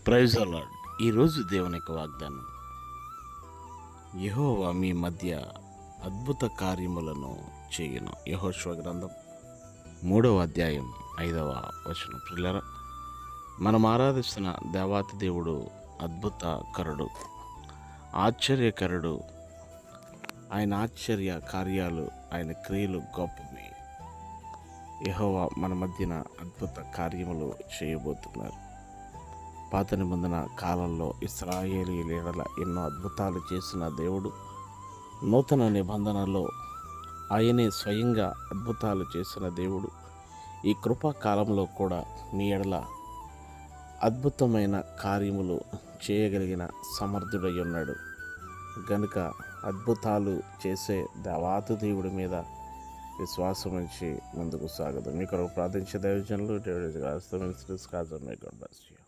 Praise the lord. ఈరోజు దేవుని యొక్క వాగ్దానం, యెహోవా మీ మధ్య అద్భుత కార్యములను చేయును. యెహోషువ గ్రంథం 3వ అధ్యాయం 5వ వచనం. ప్రియులారా, మనం ఆరాధిస్తున్న దేవాతి దేవుడు అద్భుతకరుడు, ఆశ్చర్యకరుడు. ఆయన ఆశ్చర్య కార్యాలు, ఆయన క్రియలు గొప్పవి. యెహోవా మన మధ్యన అద్భుత కార్యములు చేయబోతున్నారు. పాత నిబంధన కాలంలో ఇశ్రాయేలీయుల ఎడల ఎన్నో అద్భుతాలు చేసిన దేవుడు నూతన నిబంధనలో ఆయనే స్వయంగా అద్భుతాలు చేసిన దేవుడు ఈ కృపా కాలంలో కూడా మీ ఎడల అద్భుతమైన కార్యములు చేయగలిగిన సమర్థుడై ఉన్నాడు. గనుక అద్భుతాలు చేసే దేవాతి దేవుడి మీద విశ్వాసం ఉంచి ముందుకు సాగదు. మీ కొరకు ప్రార్థించే దైవజనులు డేవిడ్ గాడ్ బ్లెస్ యు.